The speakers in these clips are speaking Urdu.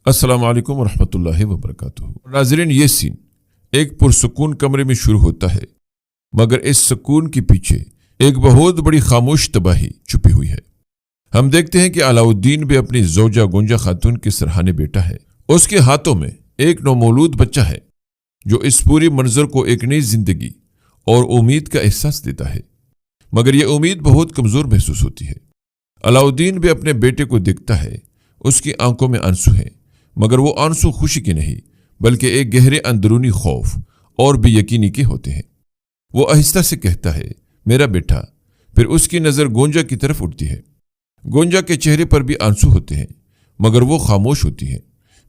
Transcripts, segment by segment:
السلام علیکم ورحمۃ اللہ وبرکاتہ۔ ناظرین، یہ سین ایک پرسکون کمرے میں شروع ہوتا ہے، مگر اس سکون کے پیچھے ایک بہت بڑی خاموش تباہی چھپی ہوئی ہے۔ ہم دیکھتے ہیں کہ علاؤالدین بھی اپنی زوجہ گونجا خاتون کے سرہانے بیٹا ہے۔ اس کے ہاتھوں میں ایک نومولود بچہ ہے جو اس پوری منظر کو ایک نئی زندگی اور امید کا احساس دیتا ہے، مگر یہ امید بہت کمزور محسوس ہوتی ہے۔ علاؤالدین بھی اپنے بیٹے کو دیکھتا ہے، اس کی آنکھوں میں آنسو ہیں، مگر وہ آنسو خوشی کے نہیں بلکہ ایک گہرے اندرونی خوف اور بے یقینی کے ہوتے ہیں۔ وہ آہستہ سے کہتا ہے، میرا بیٹا۔ پھر اس کی نظر گونجا کی طرف اٹھتی ہے۔ گونجا کے چہرے پر بھی آنسو ہوتے ہیں، مگر وہ خاموش ہوتی ہے،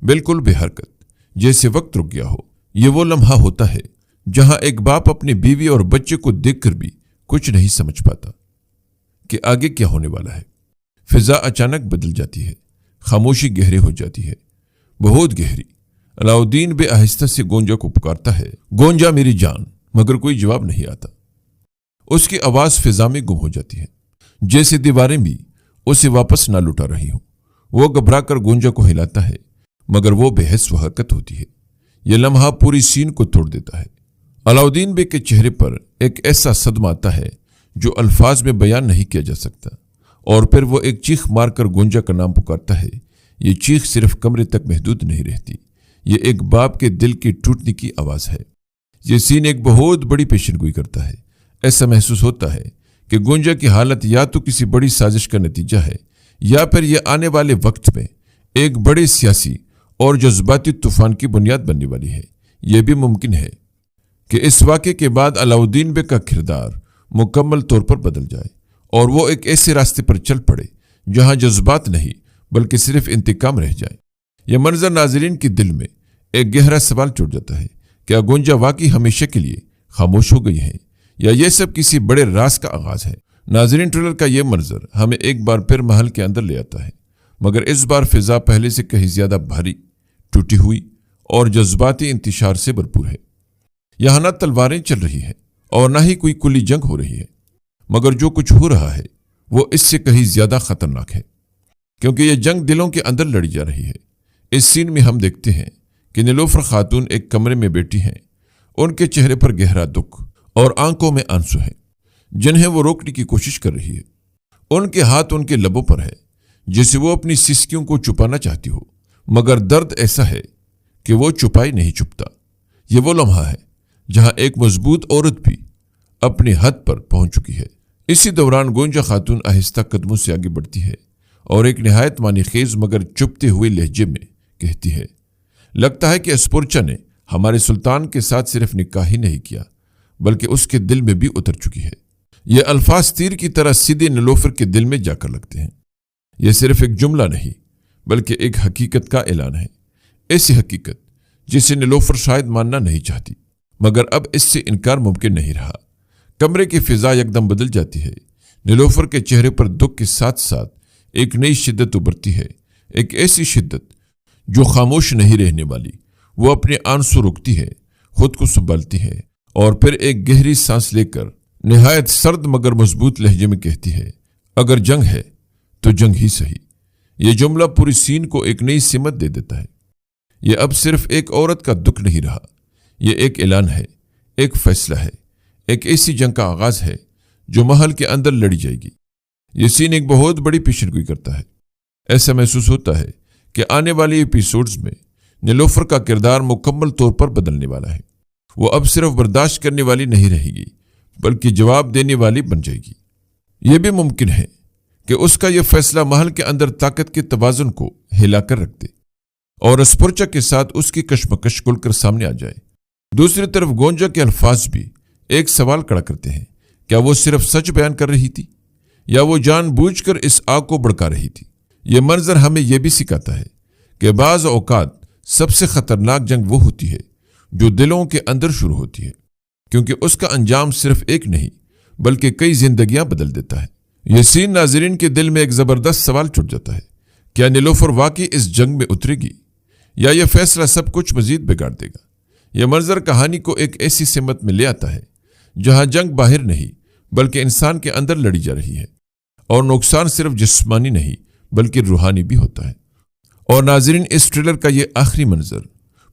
بالکل بے حرکت، جیسے وقت رک گیا ہو۔ یہ وہ لمحہ ہوتا ہے جہاں ایک باپ اپنی بیوی اور بچے کو دیکھ کر بھی کچھ نہیں سمجھ پاتا کہ آگے کیا ہونے والا ہے۔ فضا اچانک بدل جاتی ہے، خاموشی گہرے ہو جاتی ہے، بہت گہری۔ علاؤالدین بے آہستہ سے گونجا کو پکارتا ہے، گونجا میری جان، مگر کوئی جواب نہیں آتا۔ اس کی آواز فضا میں گم ہو جاتی ہے، جیسے دیواریں بھی اسے واپس نہ لٹا رہی ہوں۔ وہ گھبرا کر گونجا کو ہلاتا ہے، مگر وہ بے حس و حرکت ہوتی ہے۔ یہ لمحہ پوری سین کو توڑ دیتا ہے۔ علاؤالدین بے کے چہرے پر ایک ایسا صدمہ آتا ہے جو الفاظ میں بیان نہیں کیا جا سکتا، اور پھر وہ ایک چیخ مار کر گونجا کا نام پکارتا ہے۔ یہ چیخ صرف کمرے تک محدود نہیں رہتی، یہ ایک باپ کے دل کے ٹوٹنے کی آواز ہے۔ یہ سین ایک بہت بڑی پیشن گوئی کرتا ہے۔ ایسا محسوس ہوتا ہے کہ گونجا کی حالت یا تو کسی بڑی سازش کا نتیجہ ہے، یا پھر یہ آنے والے وقت میں ایک بڑے سیاسی اور جذباتی طوفان کی بنیاد بننے والی ہے۔ یہ بھی ممکن ہے کہ اس واقعے کے بعد علاؤالدین بے کا کردار مکمل طور پر بدل جائے، اور وہ ایک ایسے راستے پر چل پڑے جہاں جذبات نہیں بلکہ صرف انتقام رہ جائے۔ یہ منظر ناظرین کے دل میں ایک گہرا سوال چھوڑ جاتا ہے، کیا گونجا واقعی ہمیشہ کے لیے خاموش ہو گئی ہے، یا یہ سب کسی بڑے راز کا آغاز ہے؟ ناظرین، ٹریلر کا یہ منظر ہمیں ایک بار پھر محل کے اندر لے آتا ہے، مگر اس بار فضا پہلے سے کہیں زیادہ بھاری، ٹوٹی ہوئی اور جذباتی انتشار سے بھرپور ہے۔ یہاں نہ تلواریں چل رہی ہیں اور نہ ہی کوئی کلی جنگ ہو رہی ہے، مگر جو کچھ ہو رہا ہے وہ اس سے کہیں زیادہ خطرناک ہے، کیونکہ یہ جنگ دلوں کے اندر لڑی جا رہی ہے۔ اس سین میں ہم دیکھتے ہیں کہ نیلوفر خاتون ایک کمرے میں بیٹھی ہیں۔ ان کے چہرے پر گہرا دکھ اور آنکھوں میں آنسو ہیں، جنہیں وہ روکنے کی کوشش کر رہی ہے۔ ان کے ہاتھ ان کے لبوں پر ہے، جسے وہ اپنی سسکیوں کو چھپانا چاہتی ہو، مگر درد ایسا ہے کہ وہ چھپائی نہیں چھپتا۔ یہ وہ لمحہ ہے جہاں ایک مضبوط عورت بھی اپنی حد پر پہنچ چکی ہے۔ اسی دوران گونجا خاتون آہستہ قدموں سے آگے بڑھتی ہے اور ایک نہایت معنی خیز مگر چپتے ہوئے لہجے میں کہتی ہے، لگتا ہے کہ اسپورچا نے ہمارے سلطان کے ساتھ صرف نکاح ہی نہیں کیا بلکہ اس کے دل میں بھی اتر چکی ہے۔ یہ الفاظ تیر کی طرح سیدھے نیلوفر کے دل میں جا کر لگتے ہیں۔ یہ صرف ایک جملہ نہیں بلکہ ایک حقیقت کا اعلان ہے، ایسی حقیقت جسے نیلوفر شاید ماننا نہیں چاہتی، مگر اب اس سے انکار ممکن نہیں رہا۔ کمرے کی فضا یکدم بدل جاتی ہے۔ نیلوفر کے چہرے پر دکھ کے ساتھ ساتھ ایک نئی شدت ابھرتی ہے، ایک ایسی شدت جو خاموش نہیں رہنے والی۔ وہ اپنے آنسو روکتی ہے، خود کو سنبھالتی ہے، اور پھر ایک گہری سانس لے کر نہایت سرد مگر مضبوط لہجے میں کہتی ہے، اگر جنگ ہے تو جنگ ہی صحیح۔ یہ جملہ پوری سین کو ایک نئی سمت دے دیتا ہے۔ یہ اب صرف ایک عورت کا دکھ نہیں رہا، یہ ایک اعلان ہے، ایک فیصلہ ہے، ایک ایسی جنگ کا آغاز ہے جو محل کے اندر لڑی جائے گی۔ یہ سین ایک بہت بڑی پیشن گوئی کرتا ہے۔ ایسا محسوس ہوتا ہے کہ آنے والے ایپیسوڈز میں نیلوفر کا کردار مکمل طور پر بدلنے والا ہے۔ وہ اب صرف برداشت کرنے والی نہیں رہے گی بلکہ جواب دینے والی بن جائے گی۔ یہ بھی ممکن ہے کہ اس کا یہ فیصلہ محل کے اندر طاقت کے توازن کو ہلا کر رکھ دے اور اسپورچا کے ساتھ اس کی کشمکش کھل کر سامنے آ جائے۔ دوسری طرف گونجا کے الفاظ بھی ایک سوال کھڑا کرتے ہیں، کیا وہ صرف سچ بیان کر رہی تھی یا وہ جان بوجھ کر اس آگ کو بھڑکا رہی تھی؟ یہ منظر ہمیں یہ بھی سکھاتا ہے کہ بعض اوقات سب سے خطرناک جنگ وہ ہوتی ہے جو دلوں کے اندر شروع ہوتی ہے، کیونکہ اس کا انجام صرف ایک نہیں بلکہ کئی زندگیاں بدل دیتا ہے۔ یہ سین ناظرین کے دل میں ایک زبردست سوال چھوڑ جاتا ہے، کیا نیلوفر واقعی اس جنگ میں اترے گی یا یہ فیصلہ سب کچھ مزید بگاڑ دے گا؟ یہ منظر کہانی کو ایک ایسی سمت میں لے آتا ہے جہاں جنگ باہر نہیں بلکہ انسان کے اندر لڑی جا رہی ہے، اور نقصان صرف جسمانی نہیں بلکہ روحانی بھی ہوتا ہے، اور ناظرین، اس ٹریلر کا یہ آخری منظر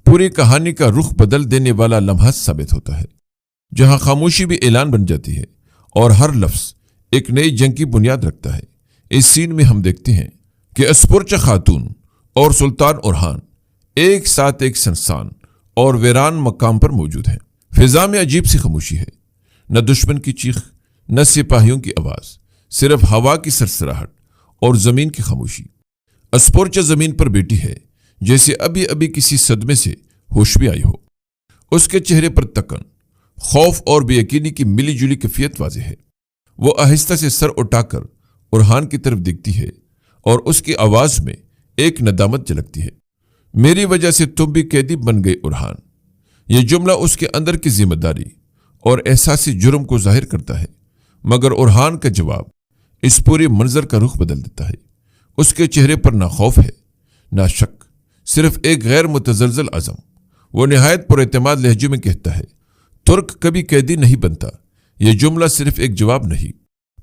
پوری کہانی کا رخ بدل دینے والا لمحہ ثابت ہوتا ہے، جہاں خاموشی بھی اعلان بن جاتی ہے اور ہر لفظ ایک نئی جنگ کی بنیاد رکھتا ہے۔ اس سین میں ہم دیکھتے ہیں کہ اسپورچا خاتون اور سلطان اورہان ایک ساتھ ایک سنسان اور ویران مقام پر موجود ہیں۔ فضا میں عجیب سی خاموشی ہے، نہ دشمن کی چیخ، نہ سپاہیوں کی آواز، صرف ہوا کی سرسراہٹ اور زمین کی خاموشی۔ اسپورچا زمین پر بیٹھی ہے، جیسے ابھی کسی صدمے سے ہوش بھی آئی ہو۔ اس کے چہرے پر تکن، خوف اور بے یقینی کی ملی جلی کیفیت واضح ہے۔ وہ آہستہ سے سر اٹھا کر اورہان کی طرف دیکھتی ہے اور اس کی آواز میں ایک ندامت جھلکتی ہے۔ میری وجہ سے تم بھی قیدی بن گئے اورہان۔ یہ جملہ اس کے اندر کی ذمہ داری اور احساسی جرم کو ظاہر کرتا ہے، مگر اورہان کا جواب اس پورے منظر کا رخ بدل دیتا ہے۔ اس کے چہرے پر نہ خوف ہے، نہ شک، صرف ایک غیر متزلزل عزم۔ وہ نہایت پر اعتماد لہجے میں کہتا ہے، ترک کبھی قیدی نہیں بنتا۔ یہ جملہ صرف ایک جواب نہیں،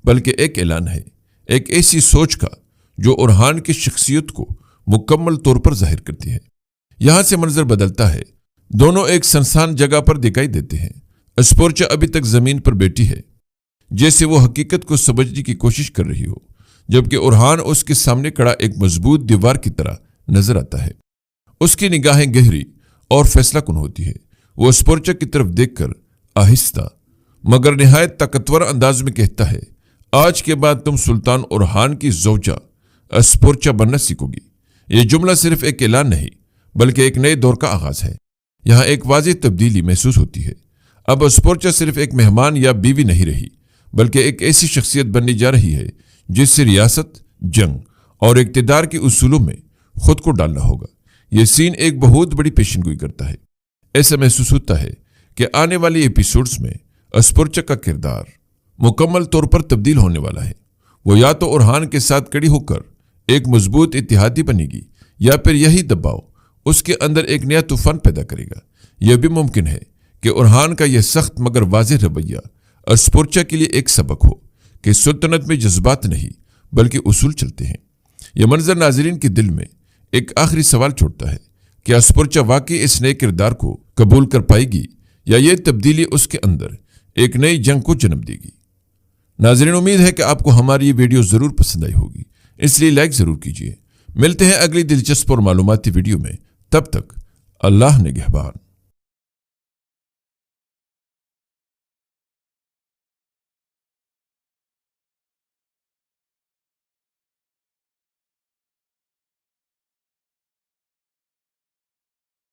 بلکہ ایک اعلان ہے، ایک ایسی سوچ کا جو اورہان کی شخصیت کو مکمل طور پر ظاہر کرتی ہے۔ یہاں سے منظر بدلتا ہے، دونوں ایک سنسان جگہ پر دکھائی دیتے ہیں۔ اسپورچا ابھی تک زمین پر بیٹھی ہے، جیسے وہ حقیقت کو سمجھنے کی کوشش کر رہی ہو، جبکہ اورہان اس کے سامنے کھڑا ایک مضبوط دیوار کی طرح نظر آتا ہے۔ اس کی نگاہیں گہری اور فیصلہ کن ہوتی ہے۔ وہ اسپورچا کی طرف دیکھ کر آہستہ مگر نہایت طاقتور انداز میں کہتا ہے، آج کے بعد تم سلطان اورہان کی زوجہ اسپورچا بننا سیکھو گی۔ یہ جملہ صرف ایک اعلان نہیں، بلکہ ایک نئے دور کا آغاز ہے۔ یہاں ایک واضح تبدیلی محسوس ہوتی ہے۔ اب اسپورچا صرف ایک مہمان یا بیوی نہیں رہی، بلکہ ایک ایسی شخصیت بننے جا رہی ہے جس سے ریاست، جنگ اور اقتدار کے اصولوں میں خود کو ڈالنا ہوگا۔ یہ سین ایک بہت بڑی پیشن گوئی کرتا ہے۔ ایسا محسوس ہوتا ہے کہ آنے والی ایپیسوڈز میں اسپورچا کا کردار مکمل طور پر تبدیل ہونے والا ہے۔ وہ یا تو اورہان کے ساتھ کڑی ہو کر ایک مضبوط اتحادی بنے گی، یا پھر یہی دباؤ اس کے اندر ایک نیا طوفان پیدا کرے گا۔ یہ بھی ممکن ہے کہ اورہان کا یہ سخت مگر واضح رویہ اسپورچا کے لیے ایک سبق ہو کہ سلطنت میں جذبات نہیں بلکہ اصول چلتے ہیں۔ یہ منظر ناظرین کے دل میں ایک آخری سوال چھوڑتا ہے کہ اسپورچا واقعی اس نئے کردار کو قبول کر پائے گی، یا یہ تبدیلی اس کے اندر ایک نئی جنگ کو جنم دے گی۔ ناظرین، امید ہے کہ آپ کو ہماری یہ ویڈیو ضرور پسند آئی ہوگی، اس لیے لائک ضرور کیجیے۔ ملتے ہیں اگلی دلچسپ اور معلوماتی ویڈیو میں، تب تک اللہ نگہبان۔